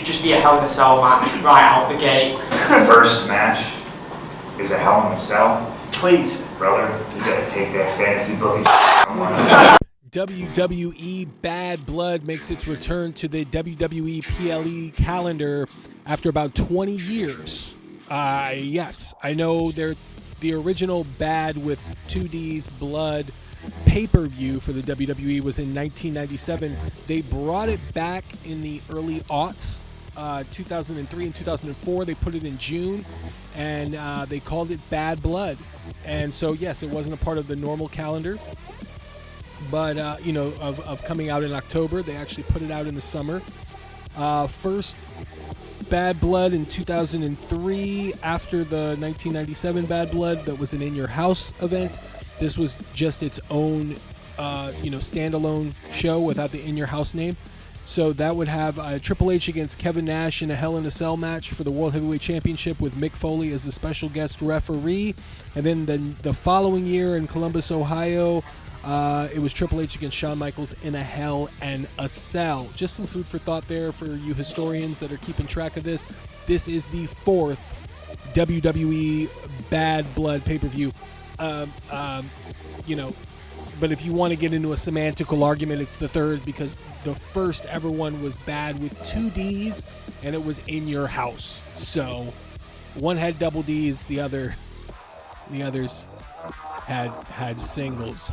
just be a Hell in a Cell match right out the gate. First match is a Hell in a Cell. Please. Brother, you gotta take that fantasy book and someone. WWE Bad Blood makes its return to the WWE PLE calendar after about 20 years. Yes, I know they're the original Bad with 2D's Blood pay-per-view for the WWE was in 1997. They brought it back in the early aughts, 2003 and 2004. They put it in June, and they called it Bad Blood. And so, yes, it wasn't a part of the normal calendar, but, of coming out in October. They actually put it out in the summer. First Bad Blood in 2003 after the 1997 Bad Blood that was an In Your House event. This was just its own, standalone show without the In Your House name. So that would have Triple H against Kevin Nash in a Hell in a Cell match for the World Heavyweight Championship with Mick Foley as the special guest referee. And then the following year in Columbus, Ohio, it was Triple H against Shawn Michaels in a Hell in a Cell. Just some food for thought there for you historians that are keeping track of this. This is the fourth WWE Bad Blood pay-per-view. But if you want to get into a semantical argument, it's the third because the first ever one was Bad with 2 Ds, and it was In Your House. So one had double Ds, the others had singles.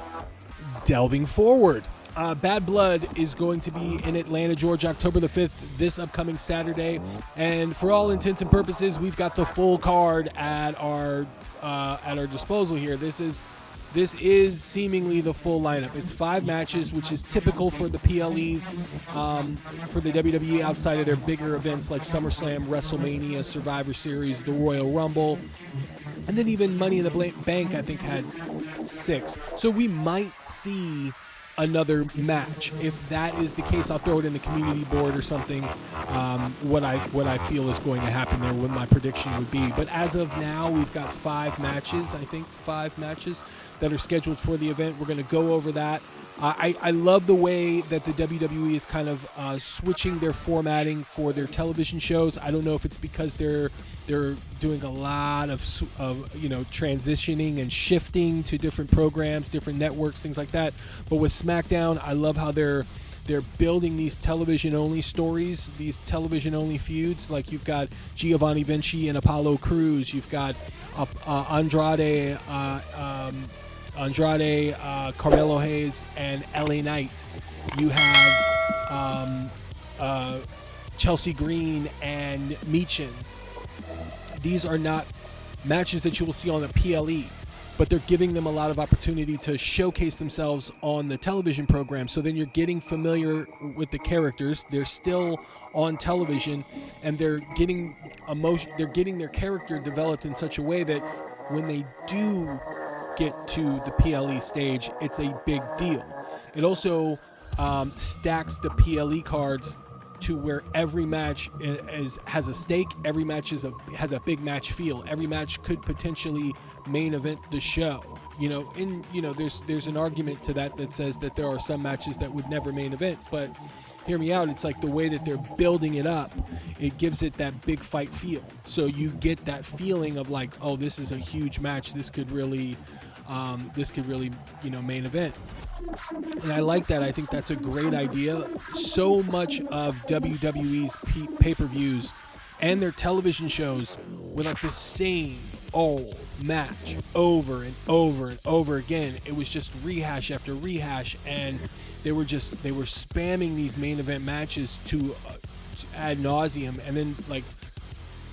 Delving forward, Bad Blood is going to be in Atlanta, Georgia, October the 5th, this upcoming Saturday. And for all intents and purposes, we've got the full card at our disposal here. This is seemingly the full lineup. It's 5 matches, which is typical for the PLEs, for the WWE outside of their bigger events like SummerSlam, WrestleMania, Survivor Series, the Royal Rumble, and then even Money in the Bank, I think, had 6. So we might see another match. If that is the case, I'll throw it in the community board or something, what I feel is going to happen there, what my prediction would be. But as of now, we've got 5 matches, I think 5 matches that are scheduled for the event. We're going to go over that. I love the way that the WWE is kind of switching their formatting for their television shows. I don't know if it's because they're doing a lot of transitioning and shifting to different programs, different networks, things like that. But with SmackDown, I love how they're building these television-only stories, these television-only feuds. Like you've got Giovanni Vinci and Apollo Crews. You've got Andrade, Carmelo Hayes, and LA Knight. You have Chelsea Green and Michin. These are not matches that you will see on the PLE, but they're giving them a lot of opportunity to showcase themselves on the television program. So then you're getting familiar with the characters. They're still on television, and they're getting their character developed in such a way that when they do get to the PLE stage, it's a big deal. It also stacks the PLE cards to where every match has a stake. Every match has a big match feel. Every match could potentially main event the show. There's an argument to that says that there are some matches that would never main event, but hear me out. It's like the way that they're building it up, it gives it that big fight feel. So you get that feeling of like, oh, this is a huge match. This could really main event. And I like that. I think that's a great idea. So much of WWE's pay-per-views and their television shows were like the same old match over and over and over again. It was just rehash after rehash, and they were spamming these main event matches to ad nauseum. And then like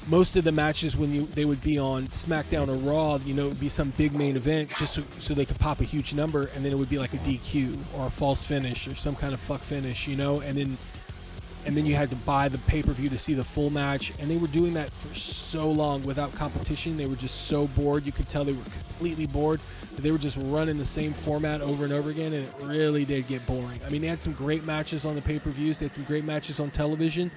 most of the matches when they would be on SmackDown or Raw, it would be some big main event just so they could pop a huge number, and then it would be like a DQ or a false finish or some kind of fuck finish, and then you had to buy the pay-per-view to see the full match. And they were doing that for so long without competition. They were just so bored. You could tell they were completely bored. They were just running the same format over and over again, and it really did get boring. I mean, they had some great matches on the pay-per-views. They had some great matches on television.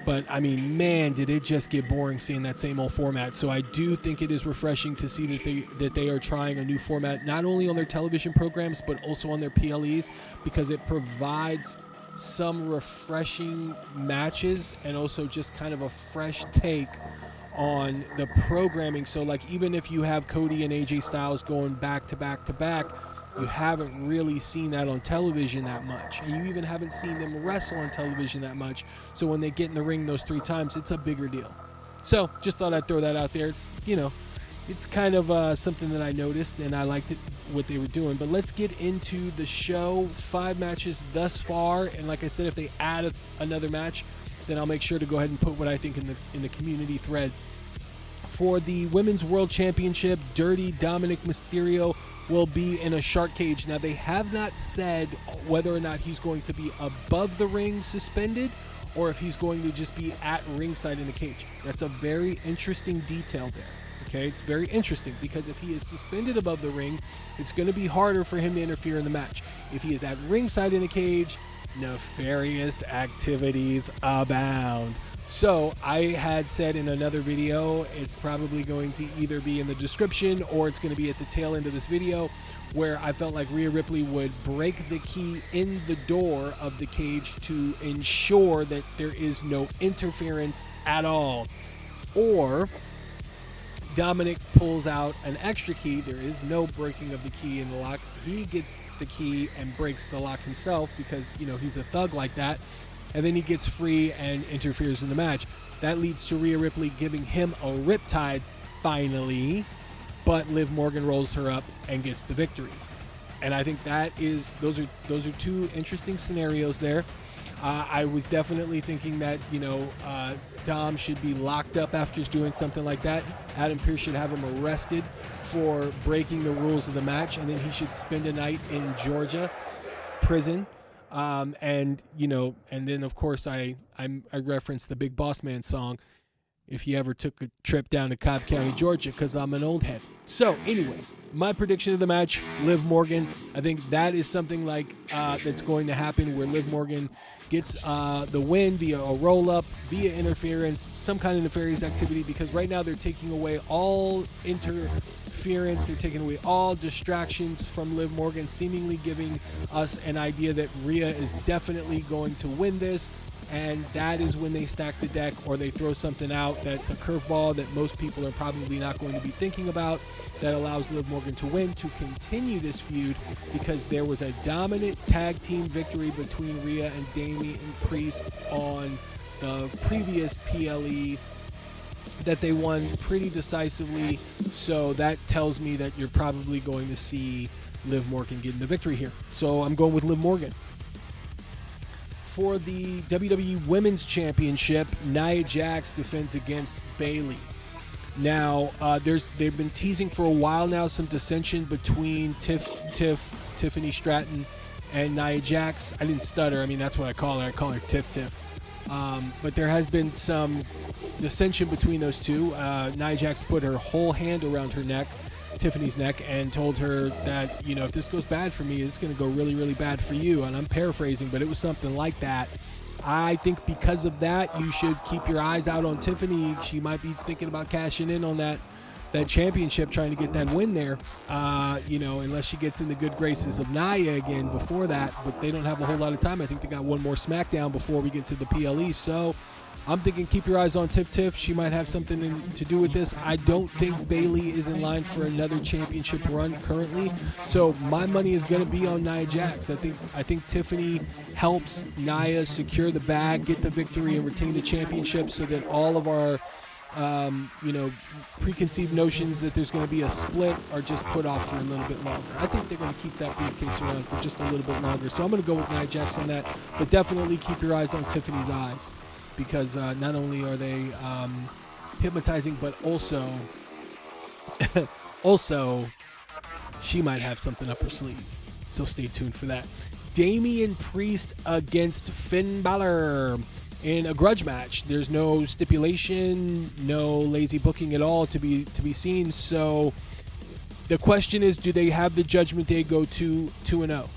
But, I mean, man, did it just get boring seeing that same old format. So I do think it is refreshing to see that they are trying a new format, not only on their television programs, but also on their PLEs, because it provides some refreshing matches and also just kind of a fresh take on the programming. So like, even if you have Cody and AJ Styles going back to back to back, you haven't really seen that on television that much, and you even haven't seen them wrestle on television that much. So when they get in the ring those 3 times, it's a bigger deal. So just thought I'd throw that out there. It's, you know, it's kind of something that I noticed, and I liked it, what they were doing. But let's get into the show. 5 matches thus far, and like I said, if they add another match, then I'll make sure to go ahead and put what I think in the community thread. For the Women's World Championship, Dirty Dominic Mysterio will be in a shark cage. Now, they have not said whether or not he's going to be above the ring suspended or if he's going to just be at ringside in a cage. That's a very interesting detail there. Okay, it's very interesting, because if he is suspended above the ring, it's going to be harder for him to interfere in the match. If he is at ringside in a cage, nefarious activities abound. So I had said in another video, it's probably going to either be in the description or it's going to be at the tail end of this video, where I felt like Rhea Ripley would break the key in the door of the cage to ensure that there is no interference at all. Or Dominic pulls out an extra key. There is no breaking of the key in the lock. He gets the key and breaks the lock himself, because, you know, he's a thug like that. And then he gets free and interferes in the match. That leads to Rhea Ripley giving him a riptide finally, but Liv Morgan rolls her up and gets the victory. And I think that is, those are 2 interesting scenarios there. I was definitely thinking that, you know, Dom should be locked up after doing something like that. Adam Pearce should have him arrested for breaking the rules of the match, and then he should spend a night in Georgia prison. And, you know, and then of course I referenced the Big Boss Man song, if you ever took a trip down to Cobb County, Georgia, because I'm an old head. So anyways, my prediction of the match, Liv Morgan. I think that is something like that's going to happen, where Liv Morgan gets the win via a roll-up, via interference, some kind of nefarious activity, because right now they're taking away all interference, they're taking away all distractions from Liv Morgan, seemingly giving us an idea that Rhea is definitely going to win this. And that is when they stack the deck, or they throw something out that's a curveball that most people are probably not going to be thinking about, that allows Liv Morgan to win, to continue this feud, because there was a dominant tag team victory between Rhea and Damian Priest on the previous PLE that they won pretty decisively. So that tells me that you're probably going to see Liv Morgan getting the victory here. So I'm going with Liv Morgan. For the WWE Women's Championship, Nia Jax defends against Bayley. Now, they've been teasing for a while now some dissension between Tiffany Stratton and Nia Jax. I didn't stutter. I mean, that's what I call her. I call her Tiff. But there has been some dissension between those two. Nia Jax put her whole hand around her neck, Tiffany's neck, and told her that, you know, if this goes bad for me, it's going to go really, really bad for you. And I'm paraphrasing, but it was something like that. I think because of that, you should keep your eyes out on Tiffany. She might be thinking about cashing in on that championship, trying to get that win there, you know, unless she gets in the good graces of Nia again before that. But they don't have a whole lot of time. I think they got one more SmackDown before we get to the PLE. So I'm thinking keep your eyes on Tiff. She might have something to do with this. I don't think Bayley is in line for another championship run currently. So my money is going to be on Nia Jax. I think Tiffany helps Nia secure the bag, get the victory, and retain the championship, so that all of our you know, preconceived notions that there's going to be a split are just put off for a little bit longer. I think they're going to keep that briefcase around for just a little bit longer. So I'm going to go with Nia Jax on that, but definitely keep your eyes on Tiffany's eyes, because not only are they hypnotizing, but also she might have something up her sleeve. So stay tuned for that. Damian Priest against Finn Balor in a grudge match. There's no stipulation, no lazy booking at all to be seen. So the question is, do they have the Judgment Day go 2-0?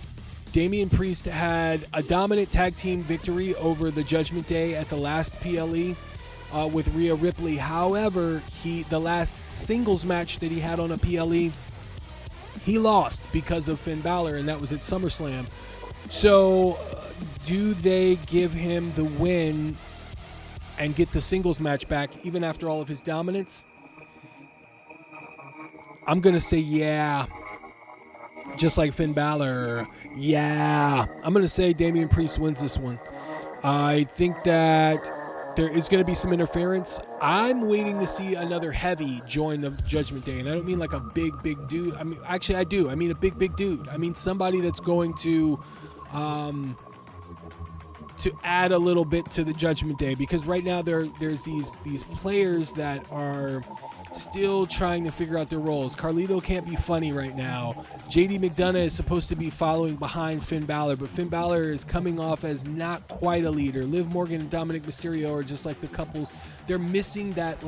Damian Priest had a dominant tag team victory over the Judgment Day at the last PLE with Rhea Ripley. However, the last singles match that he had on a PLE, he lost because of Finn Balor, and that was at SummerSlam. So do they give him the win and get the singles match back even after all of his dominance? I'm going to say yeah. Just like Finn Balor. Yeah. I'm going to say Damian Priest wins this one. I think that there is going to be some interference. I'm waiting to see another heavy join the Judgment Day. And I don't mean like a big dude. I mean, actually, I do. I mean a big dude. I mean somebody that's going to add a little bit to the Judgment Day. Because right now there's these players that are still trying to figure out their roles. Carlito can't be funny right now. JD McDonough is supposed to be following behind Finn Balor, but Finn Balor is coming off as not quite a leader. Liv Morgan and Dominic Mysterio are just like the couples. They're missing that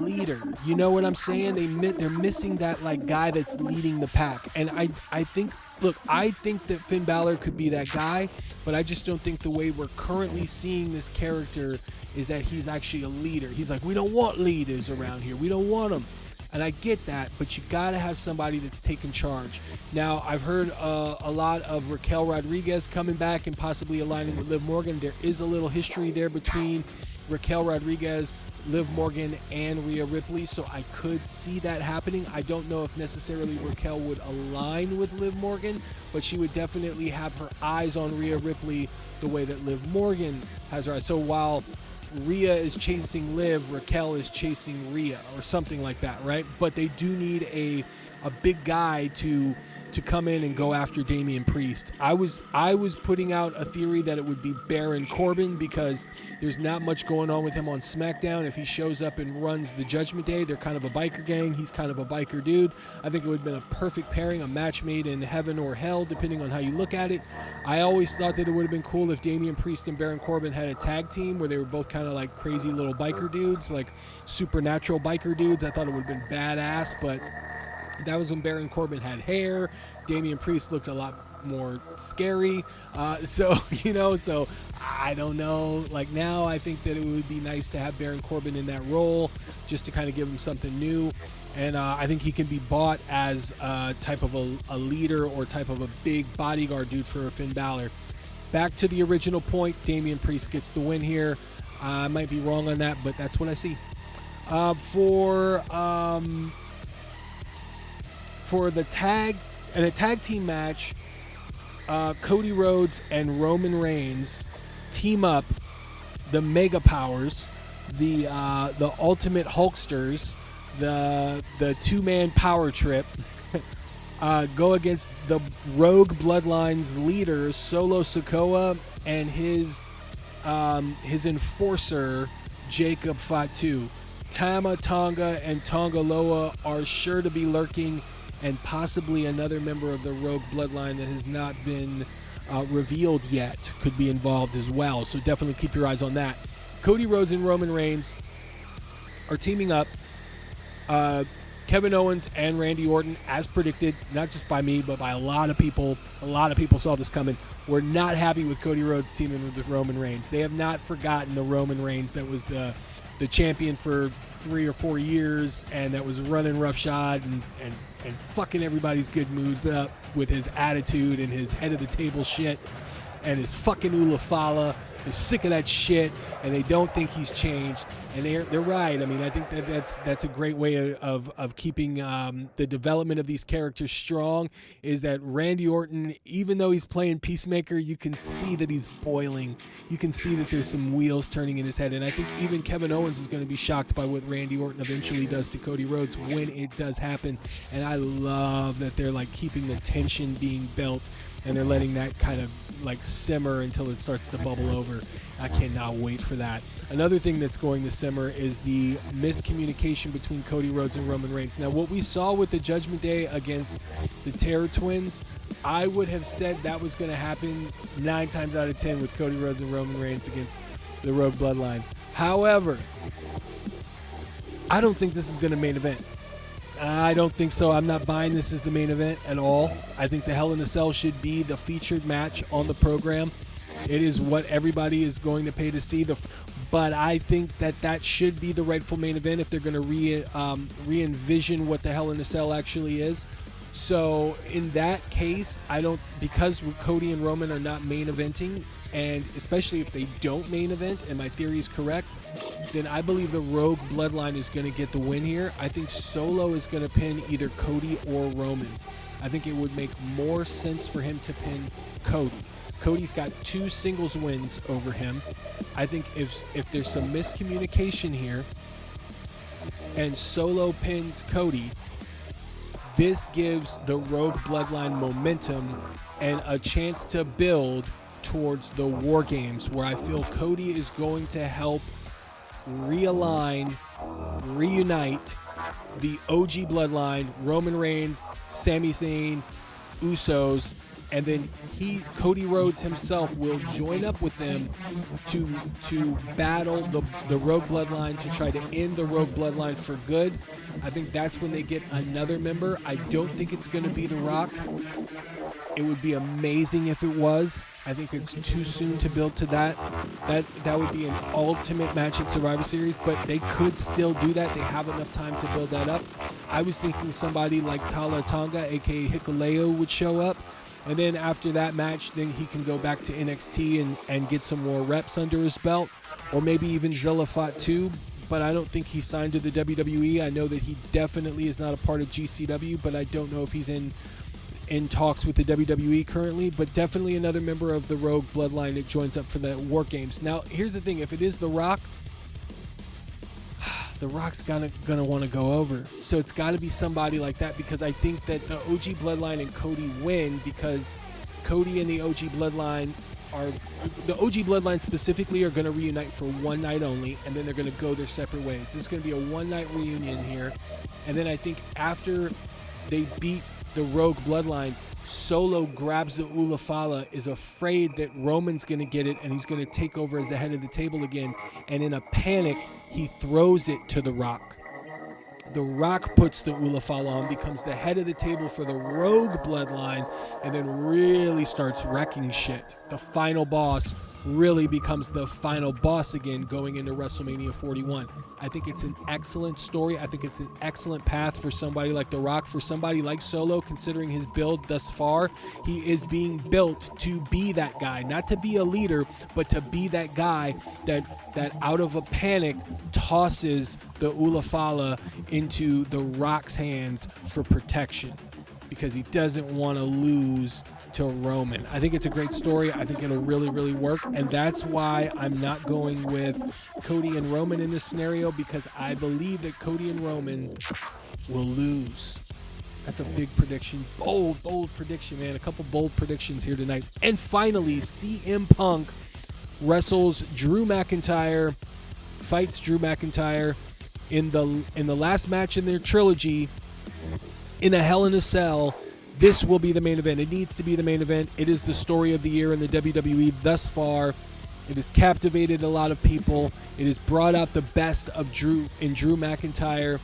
leader. You know what I'm saying? They're missing that like guy that's leading the pack. And I think that Finn Balor could be that guy, but I just don't think the way we're currently seeing this character is that he's actually a leader. He's like, we don't want leaders around here. We don't want them. And I get that, but you got to have somebody that's taking charge. Now, I've heard a lot of Raquel Rodriguez coming back and possibly aligning with Liv Morgan. There is a little history there between Raquel Rodriguez, Liv Morgan, and Rhea Ripley, so I could see that happening. I don't know if necessarily Raquel would align with Liv Morgan, but she would definitely have her eyes on Rhea Ripley the way that Liv Morgan has her eyes. So while Rhea is chasing Liv, Raquel is chasing Rhea, or something like that, right? But they do need a big guy to come in and go after Damian Priest. I was putting out a theory that it would be Baron Corbin because there's not much going on with him on SmackDown. If he shows up and runs the Judgment Day, they're kind of a biker gang. He's kind of a biker dude. I think it would have been a perfect pairing, a match made in heaven or hell, depending on how you look at it. I always thought that it would have been cool if Damian Priest and Baron Corbin had a tag team where they were both kind of like crazy little biker dudes, like supernatural biker dudes. I thought it would have been badass, but that was when Baron Corbin had hair. Damian Priest looked a lot more scary. So I don't know. Like now I think that it would be nice to have Baron Corbin in that role just to kind of give him something new. And I think he can be bought as type of a leader or type of a big bodyguard dude for Finn Balor. Back to the original point, Damian Priest gets the win here. I might be wrong on that, but that's what I see. For the tag team match, Cody Rhodes and Roman Reigns team up the Mega Powers, the Ultimate Hulksters, the two-man power trip, go against the Rogue Bloodline's leader Solo Sikoa and his enforcer Jacob Fatu. Tama Tonga and Tonga Loa are sure to be lurking, and possibly another member of the Rogue Bloodline that has not been revealed yet could be involved as well. So definitely keep your eyes on that. Cody Rhodes and Roman Reigns are teaming up. Kevin Owens and Randy Orton, as predicted, not just by me, but by a lot of people. A lot of people saw this coming. We're not happy with Cody Rhodes teaming with Roman Reigns. They have not forgotten the Roman Reigns that was the champion for 3 or 4 years and that was running roughshod and fucking everybody's good moods up with his attitude and his head of the table shit and his fucking Ulafala. They're sick of that shit, and they don't think he's changed. And they're right. I mean, I think that's a great way of keeping the development of these characters strong. Is that Randy Orton, even though he's playing Peacemaker, you can see that he's boiling. You can see that there's some wheels turning in his head. And I think even Kevin Owens is going to be shocked by what Randy Orton eventually does to Cody Rhodes when it does happen. And I love that they're like keeping the tension being built, and they're letting that kind of like simmer until it starts to bubble over. I cannot wait for that. Another thing that's going to simmer is the miscommunication between Cody Rhodes and Roman Reigns. Now, what we saw with the Judgment Day against the Terror Twins, I would have said that was going to happen 9 times out of 10 with Cody Rhodes and Roman Reigns against the Rogue Bloodline. However, I don't think this is going to main event. I don't think so. I'm not buying this as the main event at all. I think the Hell in a Cell should be the featured match on the program. It is what everybody is going to pay to see. But I think that should be the rightful main event if they're going to re-envision what the Hell in a Cell actually is. So in that case, because Cody and Roman are not main eventing, and especially if they don't main event, and my theory is correct, then I believe the Rogue Bloodline is going to get the win here. I think Solo is going to pin either Cody or Roman. I think it would make more sense for him to pin Cody. Cody's got 2 singles wins over him. I think if there's some miscommunication here and Solo pins Cody, this gives the Rogue Bloodline momentum and a chance to build towards the War Games, where I feel Cody is going to help realign, reunite the OG Bloodline, Roman Reigns, Sami Zayn, Usos, and then Cody Rhodes himself will join up with them to battle the Rogue Bloodline, to try to end the Rogue Bloodline for good. I think that's when they get another member. I don't think it's going to be The Rock. It would be amazing if it was. I think it's too soon to build to that. That would be an ultimate match at Survivor Series, but they could still do that. They have enough time to build that up. I was thinking somebody like Tala Tonga, aka Hikuleo, would show up. And then after that match, then he can go back to NXT and get some more reps under his belt. Or maybe even Zilla Fatu, but I don't think he's signed to the WWE. I know that he definitely is not a part of GCW, but I don't know if he's in talks with the WWE currently. But definitely another member of the Rogue Bloodline that joins up for the War Games. Now, here's the thing. If it is The Rock, The Rock's gonna want to go over. So it's got to be somebody like that, because I think that the OG Bloodline and Cody win, because Cody and the OG Bloodline specifically are going to reunite for one night only, and then they're going to go their separate ways. This is going to be a one-night reunion here. And then I think after they beat the Rogue Bloodline, Solo grabs the Ulafala, is afraid that Roman's going to get it, and he's going to take over as the head of the table again. And in a panic, he throws it to The Rock. The Rock puts the Ulafala on, becomes the head of the table for the Rogue Bloodline, and then really starts wrecking shit. The final boss really becomes the final boss again going into WrestleMania 41. I think it's an excellent story. I think it's an excellent path for somebody like The Rock. For somebody like Solo, considering his build thus far, he is being built to be that guy. Not to be a leader, but to be that guy that out of a panic tosses the Ulafala into The Rock's hands for protection, because he doesn't want to lose to Roman. I think it's a great story. I think it'll really, really work. And that's why I'm not going with Cody and Roman in this scenario, because I believe that Cody and Roman will lose. That's a big prediction. Bold prediction, man. A couple bold predictions here tonight. And finally, CM Punk wrestles Drew McIntyre, fights Drew McIntyre in the last match in their trilogy in a Hell in a Cell. This will be the main event. It needs to be the main event. It is the story of the year in the WWE thus far. It has captivated a lot of people. It has brought out the best of Drew McIntyre.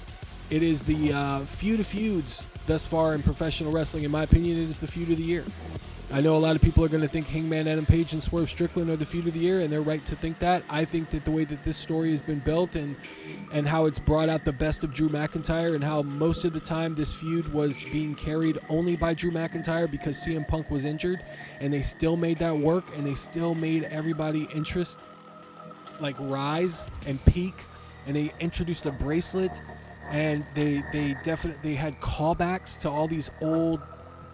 It is the feud of feuds thus far in professional wrestling. In my opinion, it is the feud of the year. I know a lot of people are going to think Hangman Adam Page and Swerve Strickland are the feud of the year, and they're right to think that. I think that the way that this story has been built and how it's brought out the best of Drew McIntyre, and how most of the time this feud was being carried only by Drew McIntyre because CM Punk was injured, and they still made that work, and they still made everybody interest like rise and peak, and they introduced a bracelet, and they definitely had callbacks to all these old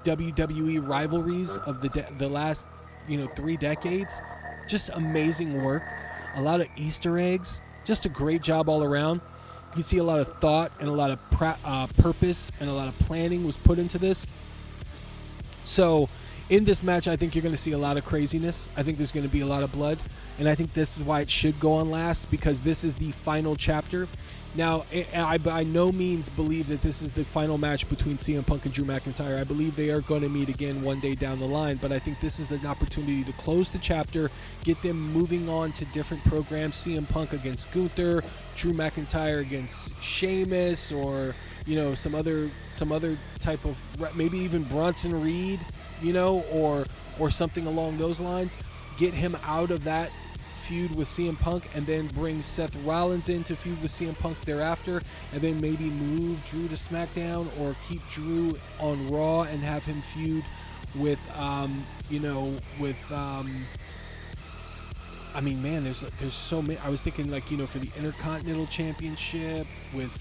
WWE rivalries of the last 3 decades. Just amazing work, a lot of Easter eggs, just a great job all around. You see a lot of thought and a lot of purpose and a lot of planning was put into this. So in this match, I think you're going to see a lot of craziness. I think there's going to be a lot of blood, and I think this is why it should go on last, because this is the final chapter. Now, I by no means believe that this is the final match between CM Punk and Drew McIntyre. I believe they are going to meet again one day down the line, but I think this is an opportunity to close the chapter, get them moving on to different programs. CM Punk against Gunther, Drew McIntyre against Sheamus, or some other type of, maybe even Bronson Reed, or something along those lines. Get him out of that feud with CM Punk and then bring Seth Rollins in to feud with CM Punk thereafter, and then maybe move Drew to SmackDown or keep Drew on Raw and have him feud with, I mean, man, there's so many. I was thinking, like, for the Intercontinental Championship with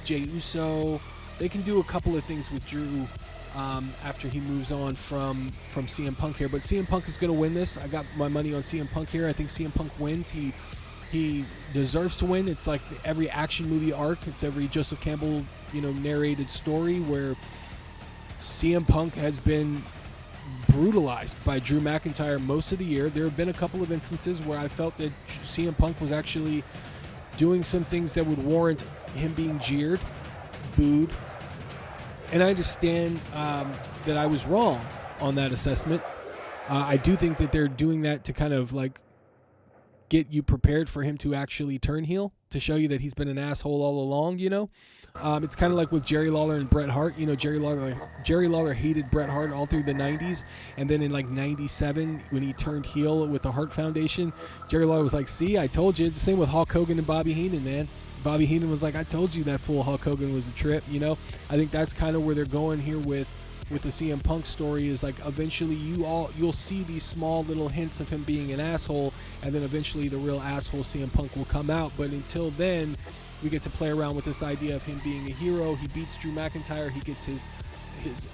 Jey Uso. They can do a couple of things with Drew after he moves on from CM Punk here. But CM Punk is going to win this. I got my money on CM Punk here. I think CM Punk wins. He deserves to win. It's like every action movie arc. It's every Joseph Campbell, narrated story where CM Punk has been brutalized by Drew McIntyre most of the year. There have been a couple of instances where I felt that CM Punk was actually doing some things that would warrant him being jeered, booed, and I understand that I was wrong on that assessment. I do think that they're doing that to kind of like get you prepared for him to actually turn heel, to show you that he's been an asshole all along, It's kind of like with Jerry Lawler and Bret Hart. Jerry Lawler hated Bret Hart all through the 90s, and then in like 97 when he turned heel with the Hart Foundation, Jerry Lawler was like, see, I told you. It's the same with Hulk Hogan and Bobby Heenan, man. Bobby Heenan was like, I told you that fool Hulk Hogan was a trip, I think that's kind of where they're going here with the CM Punk story, is like eventually you'll see these small little hints of him being an asshole, and then eventually the real asshole CM Punk will come out. But until then, we get to play around with this idea of him being a hero. He beats Drew McIntyre. He gets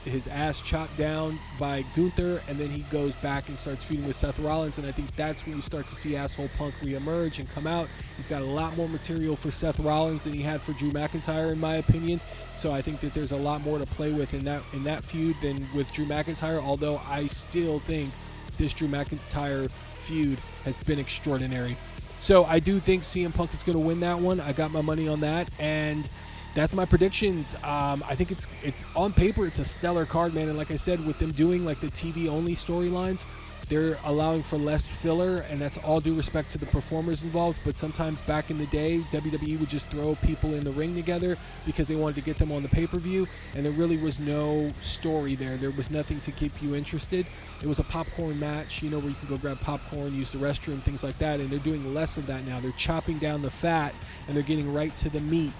his ass chopped down by Gunther, and then he goes back and starts feuding with Seth Rollins, and I think that's when you start to see asshole Punk reemerge and come out. He's got a lot more material for Seth Rollins than he had for Drew McIntyre, in my opinion. So I think that there's a lot more to play with in that feud than with Drew McIntyre, although I still think this Drew McIntyre feud has been extraordinary. So I do think CM Punk is going to win that one. I got my money on that, and that's my predictions. I think it's on paper, it's a stellar card, man. And like I said, with them doing like the TV only storylines, they're allowing for less filler, and that's all due respect to the performers involved. But sometimes back in the day, WWE would just throw people in the ring together because they wanted to get them on the pay-per-view, and there really was no story there. There was nothing to keep you interested. It was a popcorn match, where you can go grab popcorn, use the restroom, things like that, and they're doing less of that now. They're chopping down the fat, and they're getting right to the meat.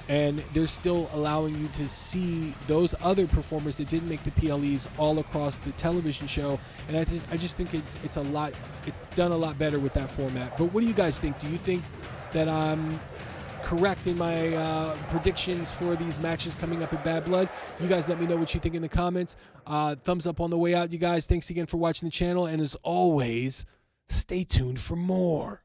And they're still allowing you to see those other performers that didn't make the PLEs all across the television show. And I just think it's done a lot better with that format. But what do you guys think? Do you think that I'm correct in my predictions for these matches coming up at Bad Blood? You guys let me know what you think in the comments. Thumbs up on the way out, you guys. Thanks again for watching the channel. And as always, stay tuned for more.